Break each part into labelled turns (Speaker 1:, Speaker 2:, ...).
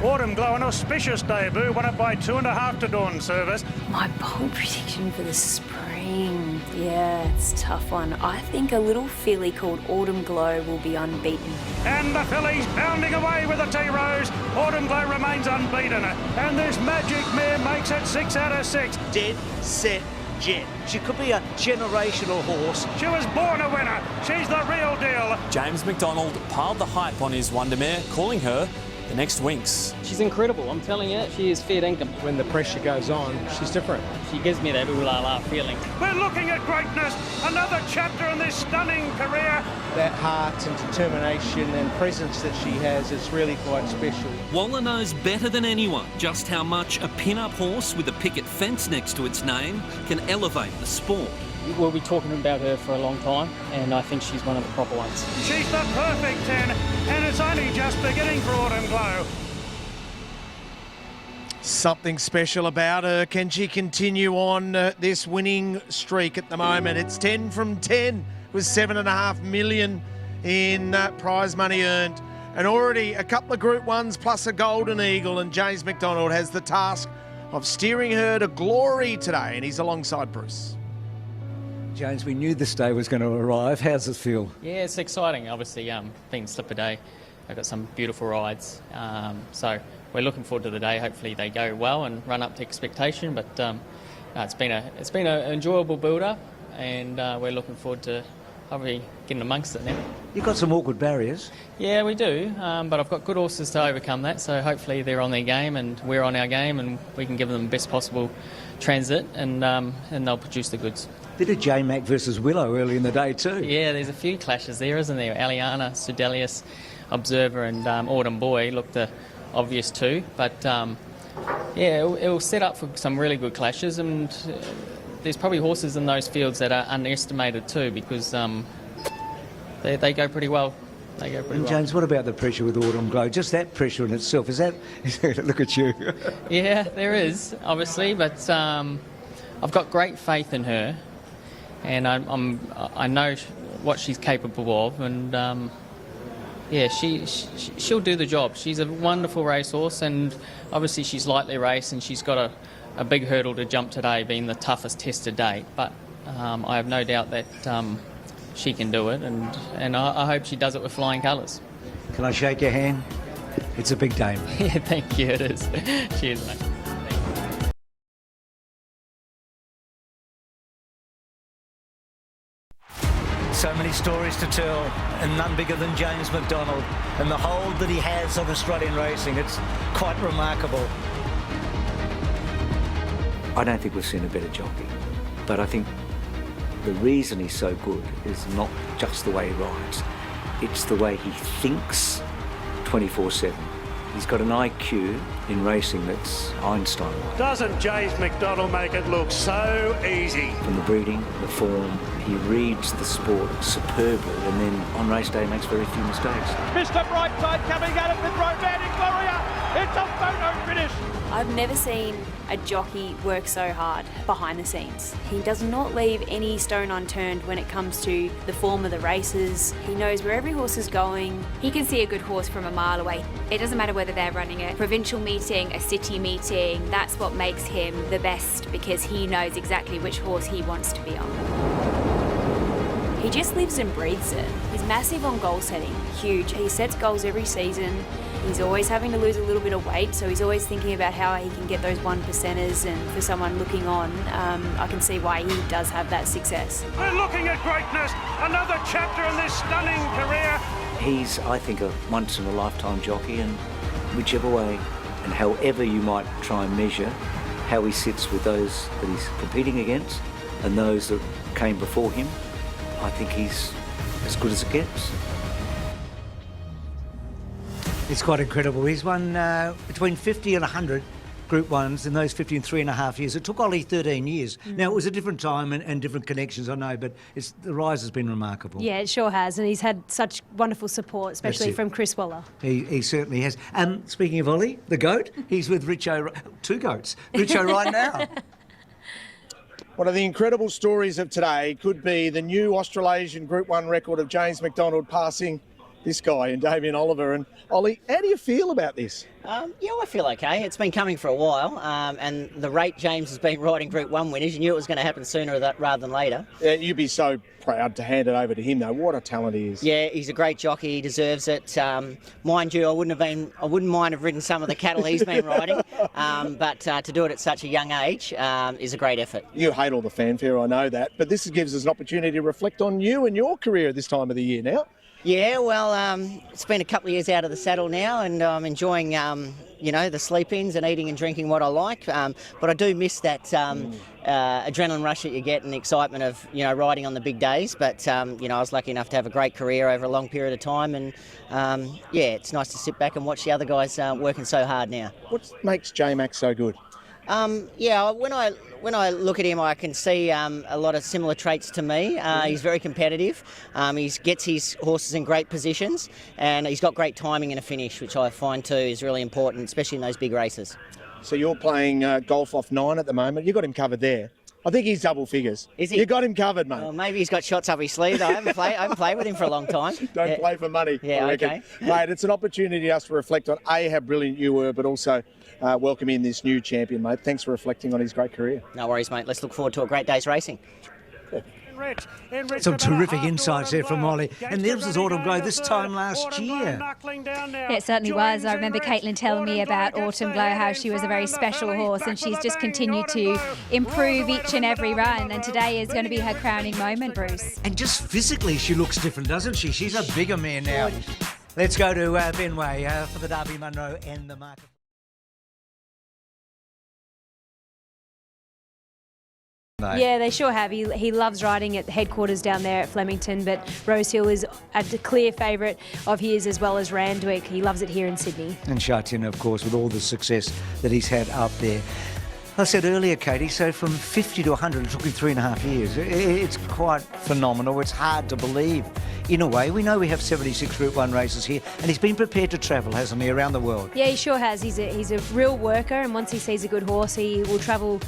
Speaker 1: Autumn Glow, an auspicious debut, won it by 2.5 to Dawn Service.
Speaker 2: My bold prediction for the spring. Yeah, it's a tough one. I think a little filly called Autumn Glow will be unbeaten.
Speaker 1: And the fillies pounding away with the T-Rose. Autumn Glow remains unbeaten. And this Magic Mare makes it 6 out of 6.
Speaker 3: Dead, set, jet. She could be a generational horse.
Speaker 1: She was born a winner. She's the real deal.
Speaker 4: James McDonald piled the hype on his Wonder Mare, calling her the next Winx.
Speaker 5: She's incredible, I'm telling you. She is fair dinkum.
Speaker 6: When the pressure goes on, she's different.
Speaker 5: She gives me that ooh-la-la feeling.
Speaker 1: We're looking at greatness. Another chapter in this stunning career.
Speaker 6: That heart and determination and presence that she has is really quite special.
Speaker 7: Waller knows better than anyone just how much a pin-up horse with a picket fence next to its name can elevate the sport.
Speaker 5: We'll be talking about her for a long time, and I think she's one of the proper ones.
Speaker 1: She's the perfect 10, and it's only just beginning for Autumn Glow.
Speaker 8: Something special about her. Can she continue on this winning streak at the moment? It's 10 from 10 with $7.5 million in prize money earned. And already a couple of Group 1s plus a Golden Eagle, and James McDonald has the task of steering her to glory today, and he's alongside Bruce.
Speaker 9: James, we knew this day was going to arrive. How's it feel?
Speaker 5: Yeah, it's exciting. Obviously, been Slipper Day. I've got some beautiful rides. So we're looking forward to the day. Hopefully they go well and run up to expectation. But no, it's been an enjoyable build-up, and we're looking forward to probably getting amongst it now.
Speaker 9: You've got some awkward barriers.
Speaker 5: Yeah, we do. But I've got good horses to overcome that. So hopefully they're on their game and we're on our game, and we can give them the best possible transit, and they'll produce the goods.
Speaker 9: Bit of J-Mac versus Willow early in the day too.
Speaker 5: Yeah, there's a few clashes there, isn't there? Aliana, Sudelius, Observer and Autumn Boy look the obvious two. But yeah, it'll set up for some really good clashes, and there's probably horses in those fields that are underestimated too, because they go pretty well. They go pretty well.
Speaker 9: James, what about the pressure with Autumn Glow? Just that pressure in itself, is that... Look at you.
Speaker 5: Yeah, there is, obviously, but I've got great faith in her. And I know what she's capable of, and yeah, she'll do the job. She's a wonderful racehorse, and obviously she's lightly raced, and she's got a big hurdle to jump today, being the toughest test to date. But I have no doubt that she can do it, and I hope she does it with flying colours.
Speaker 9: Can I shake your hand? It's a big day.
Speaker 5: Yeah, thank you. It is. Cheers, mate.
Speaker 3: So many stories to tell, and none bigger than James McDonald, and the hold that he has on Australian racing. It's quite remarkable.
Speaker 10: I don't think we've seen a better jockey, but I think the reason he's so good is not just the way he rides, it's the way he thinks 24/7. He's got an IQ in racing that's Einstein-like.
Speaker 1: Doesn't James McDonald make it look so easy?
Speaker 10: From the breeding, the form, he reads the sport superbly, and then on race day makes very few mistakes.
Speaker 11: Mr. Brightside coming at it with Romantic Warrior. It's a photo finish.
Speaker 2: I've never seen a jockey work so hard behind the scenes. He does not leave any stone unturned when it comes to the form of the races. He knows where every horse is going.
Speaker 12: He can see a good horse from a mile away. It doesn't matter whether they're running a provincial meeting, a city meeting. That's what makes him the best, because he knows exactly which horse he wants to be on.
Speaker 2: He just lives and breathes it. He's massive on goal setting, huge. He sets goals every season. He's always having to lose a little bit of weight, so he's always thinking about how he can get those 1%ers, and for someone looking on, I can see why he does have that success.
Speaker 1: We're looking at greatness, another chapter in this stunning career.
Speaker 10: He's, I think, a once-in-a-lifetime jockey, and whichever way and however you might try and measure how he sits with those that he's competing against and those that came before him, I think he's as good as it gets.
Speaker 9: It's quite incredible. He's won between 50 and 100 Group 1s in those 50 and 3.5 years. It took Ollie 13 years. Now, it was a different time and different connections, I know, but the rise has been remarkable.
Speaker 13: Yeah, it sure has, and he's had such wonderful support, especially from Chris Waller.
Speaker 9: He certainly has. Speaking of Ollie, the GOAT, he's with Richo, two goats, Richo right now.
Speaker 8: One of the incredible stories of today could be the new Australasian Group 1 record of James McDonald passing this guy and Damien Oliver. And Ollie, how do you feel about this?
Speaker 14: Yeah, I feel okay. It's been coming for a while, and the rate James has been riding Group 1 winners, you knew it was going to happen sooner rather than later.
Speaker 8: You'd be so proud to hand it over to him, though. What a talent he is.
Speaker 14: Yeah, he's a great jockey. He deserves it. Mind you, I wouldn't mind have ridden some of the cattle he's been riding, but to do it at such a young age is a great effort.
Speaker 8: You hate all the fanfare, I know that, but this gives us an opportunity to reflect on you and your career at this time of the year now.
Speaker 14: Yeah, well, it's been a couple of years out of the saddle now, and I'm enjoying, the sleep-ins and eating and drinking what I like. But I do miss that adrenaline rush that you get and the excitement of, riding on the big days. But, I was lucky enough to have a great career over a long period of time. And, it's nice to sit back and watch the other guys working so hard now.
Speaker 8: What makes J-Mac so good?
Speaker 14: When I look at him, I can see a lot of similar traits to me. He's very competitive. He gets his horses in great positions, and he's got great timing in a finish, which I find too is really important, especially in those big races.
Speaker 8: So you're playing golf off 9 at the moment. You got him covered there. I think he's double figures.
Speaker 14: Is he?
Speaker 8: You got him covered, mate.
Speaker 14: Well, maybe he's got shots up his sleeve. I haven't played with him for a long time.
Speaker 8: Don't play for money.
Speaker 14: Yeah,
Speaker 8: I reckon.
Speaker 14: okay.
Speaker 8: Mate, it's an opportunity for us to reflect on how brilliant you were, but also welcome in this new champion, mate. Thanks for reflecting on his great career.
Speaker 14: No worries, mate. Let's look forward to a great day's racing.
Speaker 9: Some terrific insights there from Molly. And this was Autumn Glow this time last year.
Speaker 13: Yeah, it certainly was. I remember Caitlin telling me about Autumn Glow, how she was a very special horse, and she's just continued to improve each and every run. And today is going to be her crowning moment, Bruce.
Speaker 9: And just physically, she looks different, doesn't she? She's a bigger mare now. Let's go to Benway for the Derby Munro and the market.
Speaker 13: Yeah, they sure have. He loves riding at the headquarters down there at Flemington, but Rosehill is a clear favourite of his, as well as Randwick. He loves it here in Sydney.
Speaker 9: And Shartin, of course, with all the success that he's had up there. I said earlier, Katie, so from 50 to 100, it took him 3.5 years. It's quite phenomenal. It's hard to believe. In a way, we know we have 76 Group 1 races here, and he's been prepared to travel, hasn't he, around the world?
Speaker 13: Yeah, he sure has. He's a real worker, and once he sees a good horse, he will travel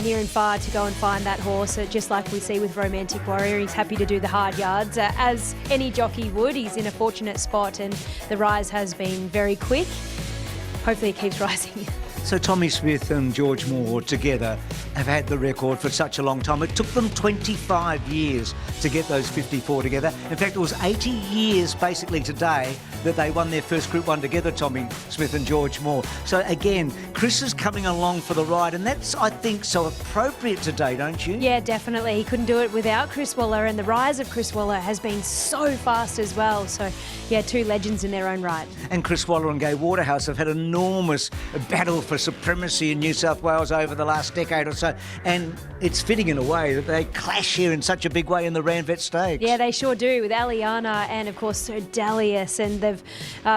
Speaker 13: near and far to go and find that horse, just like we see with Romantic Warrior. He's happy to do the hard yards, as any jockey would. He's in a fortunate spot, and the rise has been very quick. Hopefully it keeps rising.
Speaker 9: So Tommy Smith and George Moore together have had the record for such a long time. It took them 25 years to get those 54 together. In fact, it was 80 years basically today that they won their first Group 1 together, Tommy Smith and George Moore. So again, Chris is coming along for the ride, and that's, I think, so appropriate today, don't you?
Speaker 13: Yeah, definitely. He couldn't do it without Chris Waller, and the rise of Chris Waller has been so fast as well. So, yeah, two legends in their own right.
Speaker 9: And Chris Waller and Gai Waterhouse have had an enormous battle for supremacy in New South Wales over the last decade or so, and it's fitting in a way that they clash here in such a big way in the Randvet Stakes.
Speaker 13: Yeah, they sure do, with Aliana and, of course, Sir Dalius, and they've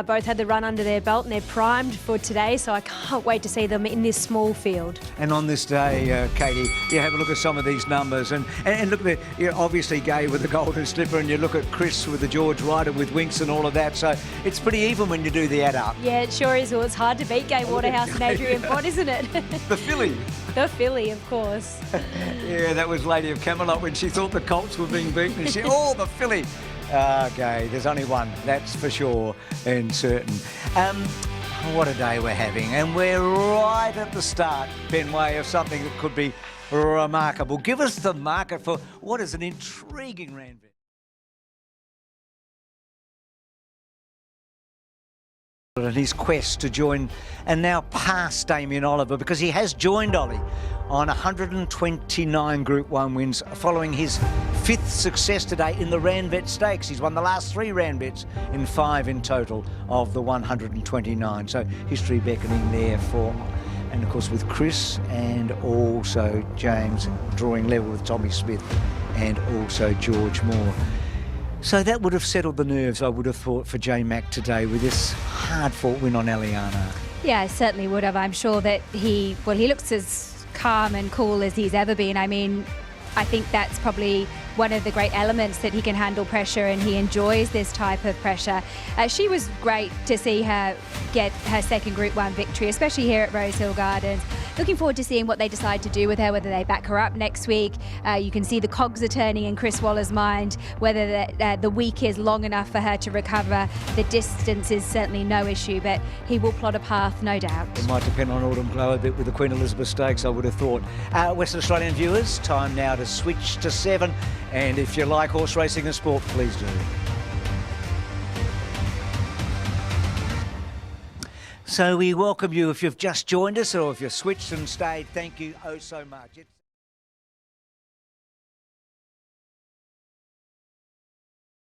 Speaker 13: both had the run under their belt, and they're primed for today, so I can't wait to see them in this small field.
Speaker 9: And on this day, Katie, you have a look at some of these numbers, and look at obviously Gai with the golden slipper, and you look at Chris with the George Ryder with Winks and all of that, so it's pretty even when you do the add up.
Speaker 13: Yeah, it sure is. Well, it's hard to beat Gai Waterhouse and Adrian Bott, isn't it?
Speaker 9: The filly.
Speaker 13: The filly, of course.
Speaker 9: Yeah, that was Lady of Camelot when she thought the colts were being beaten, and she, oh, the filly. Okay, there's only one, that's for sure and certain. What a day we're having, and we're right at the start, Benway, of something that could be remarkable. Give us the market for what is an intriguing Randvet. And his quest to join and now pass Damien Oliver, because he has joined Ollie on 129 Group 1 wins following his 5th success today in the Randvet Stakes. He's won the last 3 Randvets in 5 in total of the 129. So history beckoning there for, and of course with Chris and also James drawing level with Tommy Smith and also George Moore. So that would have settled the nerves, I would have thought, for J-Mac today with this hard-fought win on Aliana.
Speaker 12: Yeah, I certainly would have. I'm sure that he looks as calm and cool as he's ever been. I mean, I think that's probably one of the great elements, that he can handle pressure and he enjoys this type of pressure. She was great to see her get her second Group 1 victory, especially here at Rosehill Gardens.
Speaker 15: looking forward to seeing what they decide to do with her, whether they back her up next week. You can see the cogs are turning in Chris Waller's mind, whether the week is long enough for her to recover. The distance is certainly no issue, but he will plot a path, no doubt.
Speaker 9: It might depend on Autumn Glow a bit with the Queen Elizabeth Stakes, I would have thought. Western Australian viewers, time now to switch to 7. And if you like horse racing and sport, please do. So we welcome you if you've just joined us or if you've switched and stayed. Thank you oh so much.